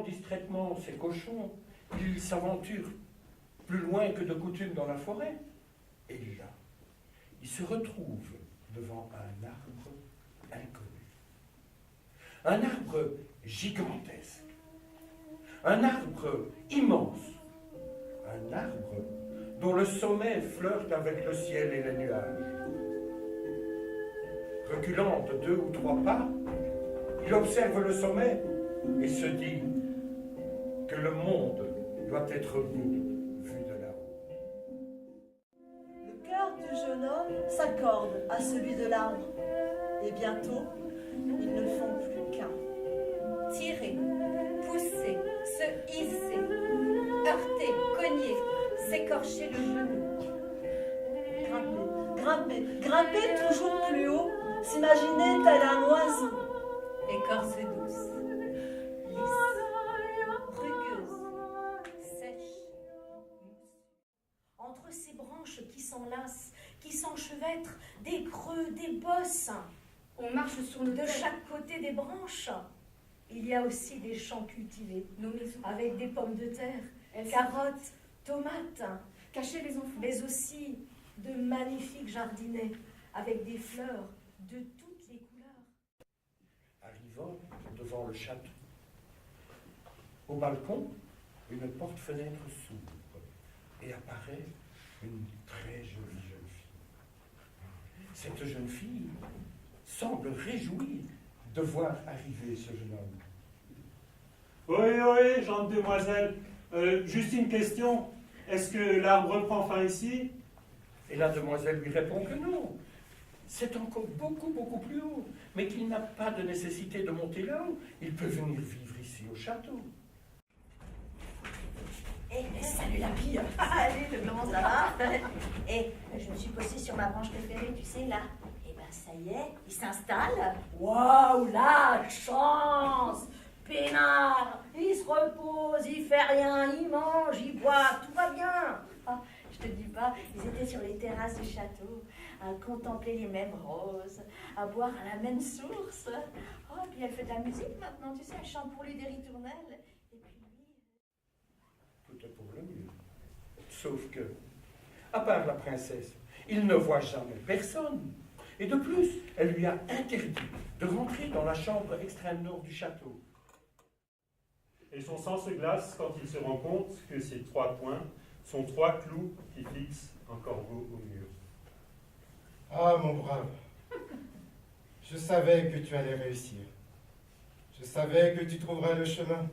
distraitement ses cochons, il s'aventure plus loin que de coutume dans la forêt. Et là, il se retrouve devant un arbre inconnu. Un arbre gigantesque. Un arbre immense. Un arbre dont le sommet flirte avec le ciel et les nuages. Reculant de 2 ou 3 pas, il observe le sommet et se dit que le monde doit être beau vu de là-haut. Le cœur du jeune homme s'accorde à celui de l'arbre. Et bientôt, ils ne font plus qu'un. Tirer, pousser, se hisser, heurter, cogner, s'écorcher le genou. Grimper, grimper, grimper toujours plus haut, s'imaginer tel un oiseau. Écorce douce, lisse, rugueuse, sèche. Entre ces branches qui s'enlacent, qui s'enchevêtrent, des creux, des bosses. On marche sur nos de chaque côté des branches. Il y a aussi des champs cultivés, nos maisons, avec des pommes de terre, carottes, tomates, Cachez les enfants. mais aussi de magnifiques jardinets avec des fleurs de toutes les couleurs. Arrivant devant le château, au balcon, une porte-fenêtre s'ouvre et apparaît une très jolie jeune fille. Cette jeune fille semble réjouie de voir arriver ce jeune homme. Oui, gentille demoiselle. Juste une question. Est-ce que l'arbre prend fin ici? Et la demoiselle lui répond que non. C'est encore beaucoup, beaucoup plus haut, mais qu'il n'a pas de nécessité de monter là-haut. Il peut venir vivre ici au château. Salut la fille. Allez, comment ça va? Je me suis posée sur ma branche préférée, tu sais, là. Et ben ça y est, il s'installe. Waouh, la chance! Peinard, il se repose, il fait rien, il mange, il boit, tout va bien. Oh, je te dis pas, ils étaient sur les terrasses du château, à contempler les mêmes roses, à boire à la même source. Oh, puis elle fait de la musique maintenant, tu sais, elle chante pour lui des ritournelles. Et puis lui... Tout est pour le mieux. Sauf que, à part la princesse, il ne voit jamais personne. Et de plus, elle lui a interdit de rentrer dans la chambre extrême nord du château. Et son sang se glace quand il se rend compte que ces 3 points sont 3 clous qui fixent un corbeau au mur. Ah, mon brave, je savais que tu allais réussir. Je savais que tu trouverais le chemin.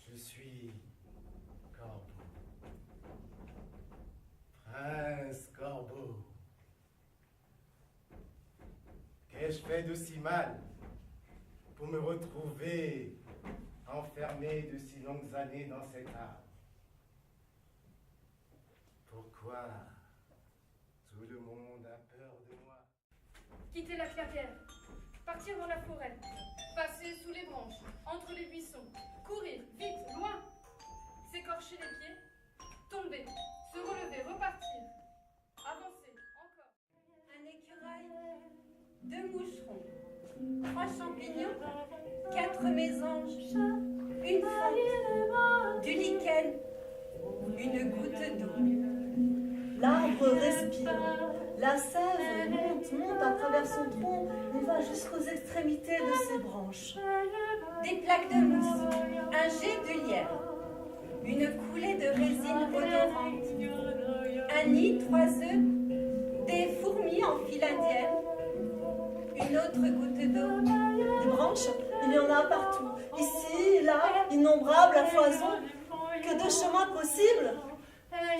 Je suis Corbeau. Prince Corbeau. Qu'ai-je fait de si mal pour me retrouver enfermé de si longues années dans cet arbre? Pourquoi tout le monde a peur de moi? Quitter la clairière, partir dans la forêt, passer sous les branches, entre les buissons, courir, vite, loin, s'écorcher les pieds, tomber, se relever, repartir, avancer, encore. Un écureuil, 2 moucherons, 3 champignons, 4 mésanges, une fente, du lichen, une goutte d'eau. L'arbre respire. La sève monte à travers son tronc et va jusqu'aux extrémités de ses branches. Des plaques de mousse, un jet de lierre, une coulée de résine odorante, un nid, 3 œufs, des fourmis en file indienne, une autre goutte d'eau. Des branches, il y en a partout. Ici, là, innombrables à foison. Que de chemins possibles!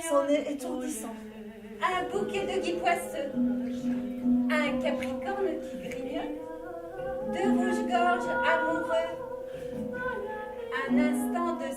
C'en est étourdissant. Un bouquet de gui poisseux, un capricorne qui grignote, 2 rouges-gorges amoureux, un instant de